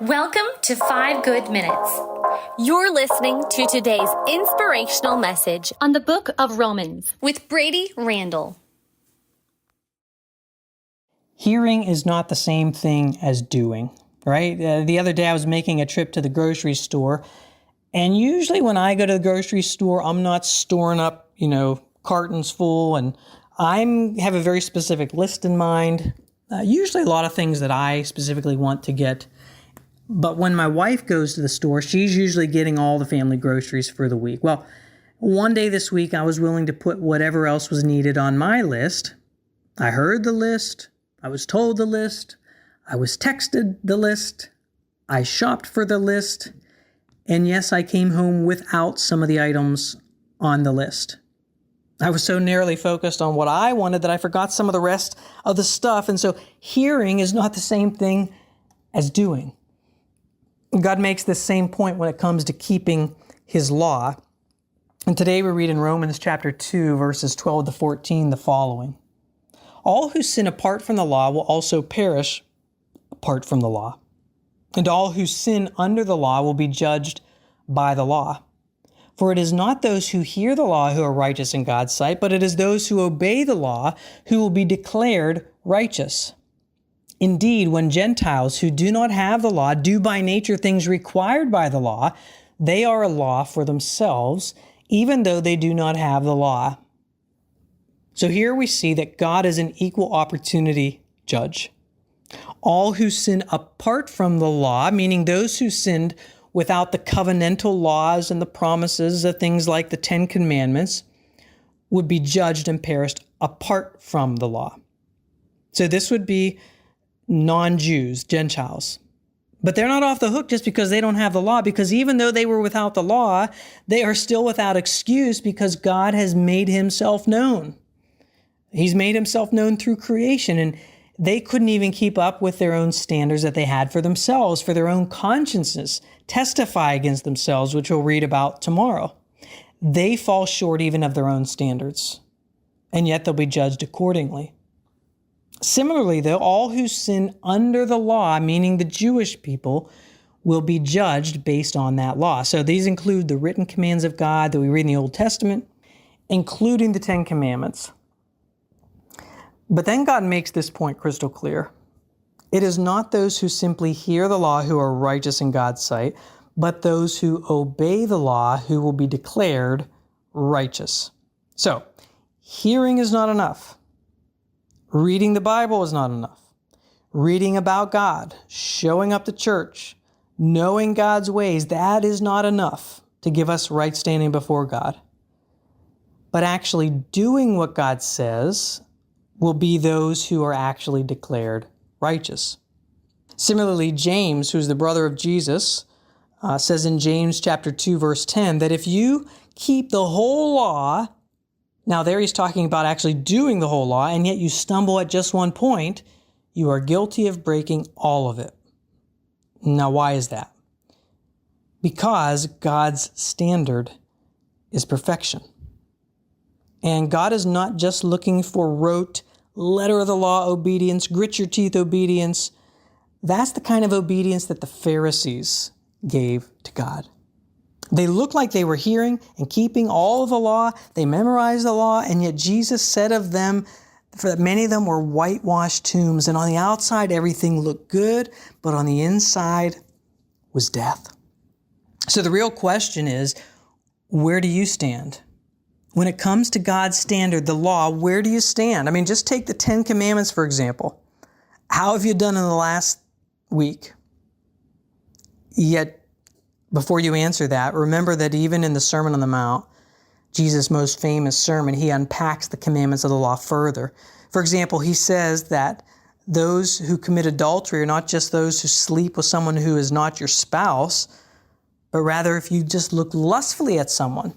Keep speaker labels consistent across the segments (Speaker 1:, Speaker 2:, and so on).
Speaker 1: Welcome to 5 Good Minutes.
Speaker 2: You're listening to today's inspirational message
Speaker 1: On the book of Romans.
Speaker 2: with Brady Randall.
Speaker 3: Hearing is not the same thing as doing, right? The other day I was making a trip to the grocery store, and usually when I go to the grocery store, I'm not storing up, cartons full, and I have a very specific list in mind. Usually a lot of things that I specifically want to get. But when my wife goes to the store, she's usually getting all the family groceries for the week. Well, one day this week, I was willing to put whatever else was needed on my list. I heard the list. I was told the list. I was texted the list. I shopped for the list. And yes, I came home without some of the items on the list. I was so narrowly focused on what I wanted that I forgot some of the rest of the stuff. And so hearing is not the same thing as doing. God makes this same point when it comes to keeping his law. And today we read in Romans chapter 2, verses 12 to 14, the following. All who sin apart from the law will also perish apart from the law. And all who sin under the law will be judged by the law. For it is not those who hear the law who are righteous in God's sight, but it is those who obey the law who will be declared righteous. Indeed, when Gentiles who do not have the law do by nature things required by the law, they are a law for themselves, even though they do not have the law. So here we see that God is an equal opportunity judge. All who sin apart from the law, meaning those who sinned without the covenantal laws and the promises of things like the Ten Commandments, would be judged and perished apart from the law. So this would be non-Jews, Gentiles. But they're not off the hook just because they don't have the law, because even though they were without the law, they are still without excuse because God has made himself known. He's made himself known through creation, and they couldn't even keep up with their own standards that they had for themselves, for their own consciences, testify against themselves, which we'll read about tomorrow. They fall short even of their own standards, and yet they'll be judged accordingly. Similarly, though, all who sin under the law, meaning the Jewish people, will be judged based on that law. So these include the written commands of God that we read in the Old Testament, including the Ten Commandments. But then God makes this point crystal clear. It is not those who simply hear the law who are righteous in God's sight, but those who obey the law who will be declared righteous. So, hearing is not enough. Reading the Bible is not enough. Reading about God, showing up to church, knowing God's ways, that is not enough to give us right standing before God. But actually doing what God says will be those who are actually declared righteous. Similarly, James, who's the brother of Jesus, says in James chapter 2, verse 10, that if you keep the whole law, now there he's talking about actually doing the whole law, and yet you stumble at just one point, you are guilty of breaking all of it. Now, why is that? Because God's standard is perfection. And God is not just looking for rote, letter of the law obedience, grit your teeth obedience. That's the kind of obedience that the Pharisees gave to God. They looked like they were hearing and keeping all of the law. They memorized the law, and yet Jesus said of them, for that many of them were whitewashed tombs, and on the outside everything looked good, but on the inside was death. So the real question is, where do you stand? When it comes to God's standard, the law, where do you stand? I mean, just take the Ten Commandments, for example. How have you done in the last week? Yet, before you answer that, remember that even in the Sermon on the Mount, Jesus' most famous sermon, he unpacks the commandments of the law further. For example, he says that those who commit adultery are not just those who sleep with someone who is not your spouse, but rather if you just look lustfully at someone,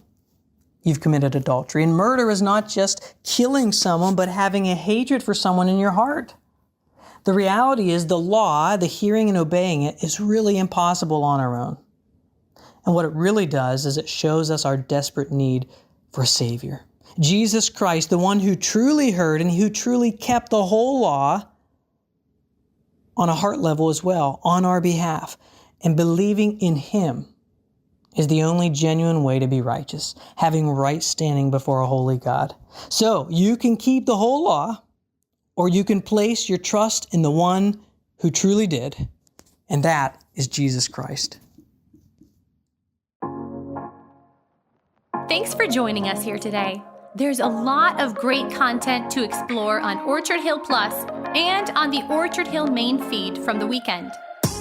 Speaker 3: you've committed adultery. And murder is not just killing someone, but having a hatred for someone in your heart. The reality is the law, the hearing and obeying it, is really impossible on our own. And what it really does is it shows us our desperate need for a Savior. Jesus Christ, the one who truly heard and who truly kept the whole law, on a heart level as well, on our behalf. And believing in Him is the only genuine way to be righteous, having right standing before a holy God. So you can keep the whole law, or you can place your trust in the one who truly did, and that is Jesus Christ.
Speaker 2: Thanks for joining us here today. There's a lot of great content to explore on Orchard Hill Plus and on the Orchard Hill main feed from the weekend.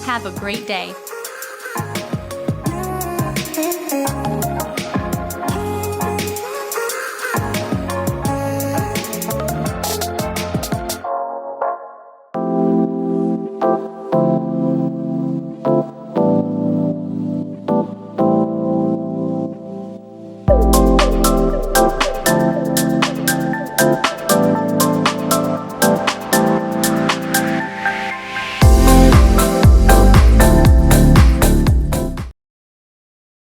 Speaker 2: Have a great day.